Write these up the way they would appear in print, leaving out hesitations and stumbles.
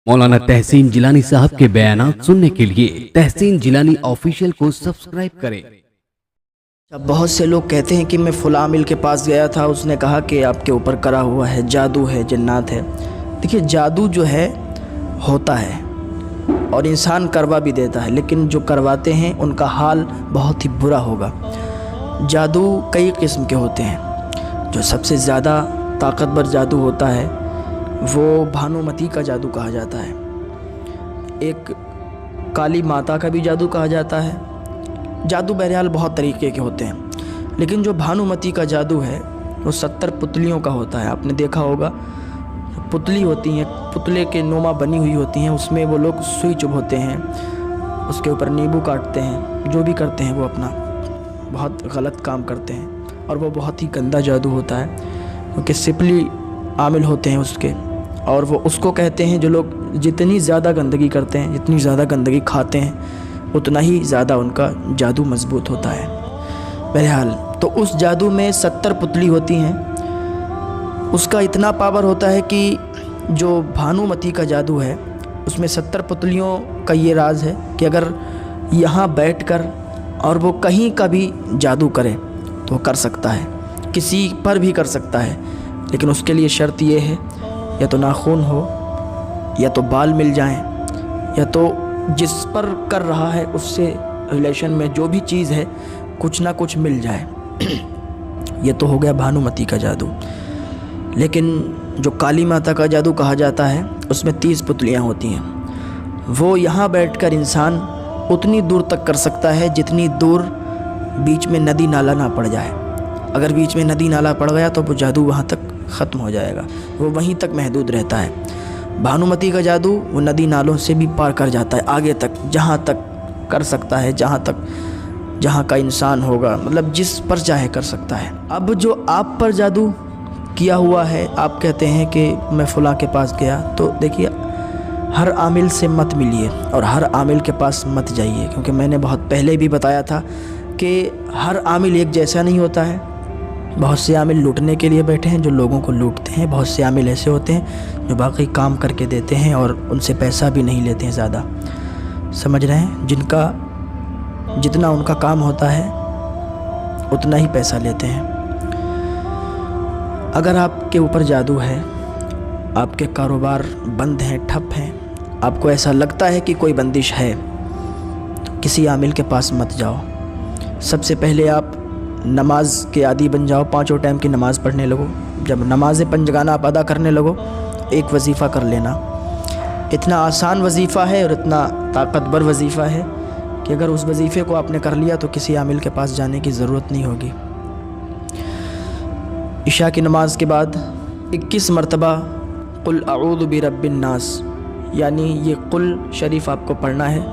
मौलाना तहसीन जिलानी साहब के बयानात सुनने के लिए तहसीन जिलानी ऑफिशियल को सब्सक्राइब करें। अब बहुत से लोग कहते हैं कि मैं फ़लाँ आमिल के पास गया था, उसने कहा कि आपके ऊपर करा हुआ है, जादू है, जन्नात है। देखिए, जादू जो है होता है और इंसान करवा भी देता है, लेकिन जो करवाते हैं उनका हाल बहुत ही बुरा होगा। जादू कई किस्म के होते हैं। जो सबसे ज़्यादा ताकतवर जादू होता है वो भानुमती का जादू कहा जाता है। एक काली माता का भी जादू कहा जाता है। जादू बहरहाल बहुत तरीके के होते हैं, लेकिन जो भानुमती का जादू है वो 70 पुतलियों का होता है। आपने देखा होगा, पुतली होती हैं, पुतले के नुमा बनी हुई होती हैं, उसमें वो लोग सुई चुभोते हैं, उसके ऊपर नींबू काटते हैं, जो भी करते हैं वो अपना बहुत गलत काम करते हैं और वो बहुत ही गंदा जादू होता है, क्योंकि सिपली आमिल होते हैं उसके। और वो उसको कहते हैं, जो लोग जितनी ज़्यादा गंदगी करते हैं, जितनी ज़्यादा गंदगी खाते हैं, उतना ही ज़्यादा उनका जादू मजबूत होता है। बहरहाल तो उस जादू में 70 पुतली होती हैं। उसका इतना पावर होता है कि जो भानुमती का जादू है उसमें 70 पुतलियों का ये राज है कि अगर यहाँ बैठकर और वो कहीं का भी जादू करे तो वो कर सकता है, किसी पर भी कर सकता है। लेकिन उसके लिए शर्त ये है, या तो नाखून हो, या तो बाल मिल जाएं, या तो जिस पर कर रहा है उससे रिलेशन में जो भी चीज़ है कुछ ना कुछ मिल जाए। ये तो हो गया भानुमती का जादू। लेकिन जो काली माता का जादू कहा जाता है उसमें 30 पुतलियाँ होती हैं। वो यहाँ बैठकर इंसान उतनी दूर तक कर सकता है जितनी दूर बीच में नदी नाला ना पड़ जाए। अगर बीच में नदी नाला पड़ गया तो वो जादू वहाँ तक ख़त्म हो जाएगा, वो वहीं तक महदूद रहता है। भानुमती का जादू वो नदी नालों से भी पार कर जाता है, आगे तक, जहाँ तक कर सकता है, जहाँ का इंसान होगा, मतलब जिस पर चाहे कर सकता है। अब जो आप पर जादू किया हुआ है, आप कहते हैं कि मैं फ़लाँ के पास गया, तो देखिए, हर आमिल से मत मिलिए और हर आमिल के पास मत जाइए, क्योंकि मैंने बहुत पहले भी बताया था कि हर आमिल एक जैसा नहीं होता है। बहुत से आमिल लूटने के लिए बैठे हैं, जो लोगों को लूटते हैं। बहुत से आमिल ऐसे होते हैं जो बाकी काम करके देते हैं और उनसे पैसा भी नहीं लेते हैं ज़्यादा, समझ रहे हैं, जिनका जितना उनका काम होता है उतना ही पैसा लेते हैं। अगर आपके ऊपर जादू है, आपके कारोबार बंद हैं, ठप हैं, आपको ऐसा लगता है कि कोई बंदिश है, तो किसी आमिल के पास मत जाओ। सबसे पहले आप नमाज के आदी बन जाओ, 5 टाइम की नमाज़ पढ़ने लगो। जब नमाज पंजगाना आप अदा करने लगो, एक वजीफ़ा कर लेना। इतना आसान वजीफ़ा है और इतना ताकतवर वजीफ़ा है कि अगर उस वजीफ़े को आपने कर लिया तो किसी आमिल के पास जाने की ज़रूरत नहीं होगी। इशा की नमाज के बाद 21 मरतबा कुल अऊज़ु बिरब्बिन नास, यानी ये कुल शरीफ आपको पढ़ना है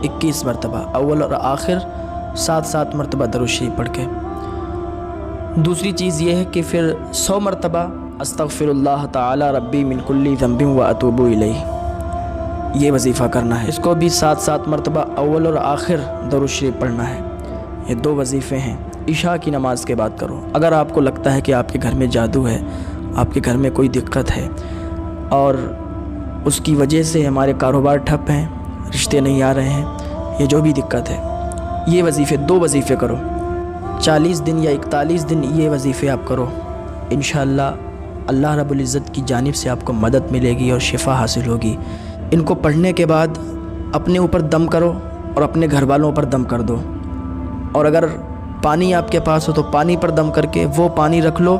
21 मरतबा, अव्वल और आखिर 7-7 मरतबा दरूद शरीफ पढ़ के। दूसरी चीज़ ये है कि फिर 100 मरतबा अस्तग़फिरुल्लाह ताला रब्बी मिन कुल्ली ज़ंबिन व अतूबु इलैहि, ये वजीफ़ा करना है। इसको भी 7-7 मरतबा अव्वल और आखिर दरूद शरीफ पढ़ना है। ये 2 वजीफ़े हैं, इशा की नमाज के बाद करो। अगर आपको लगता है कि आपके घर में जादू है, आपके घर में कोई दिक्कत है और उसकी वजह से हमारे कारोबार ठप हैं, रिश्ते नहीं आ रहे हैं, ये जो भी दिक्कत है, ये वजीफ़े 2 वजीफ़े करो। 40 दिन या 41 दिन ये वजीफ़े आप करो। इंशाअल्लाह अल्लाह रब्बुल इज़्ज़त की जानिब से आपको मदद मिलेगी और शिफा हासिल होगी। इनको पढ़ने के बाद अपने ऊपर दम करो और अपने घर वालों पर दम कर दो। और अगर पानी आपके पास हो तो पानी पर दम करके वो पानी रख लो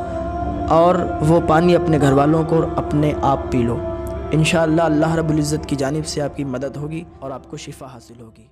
और वो पानी अपने घर वालों को और अपने आप पी लो। इंशाअल्लाह अल्लाह रब्बुल इज़्ज़त की जानिब से आपकी मदद होगी और आपको शिफा हासिल होगी।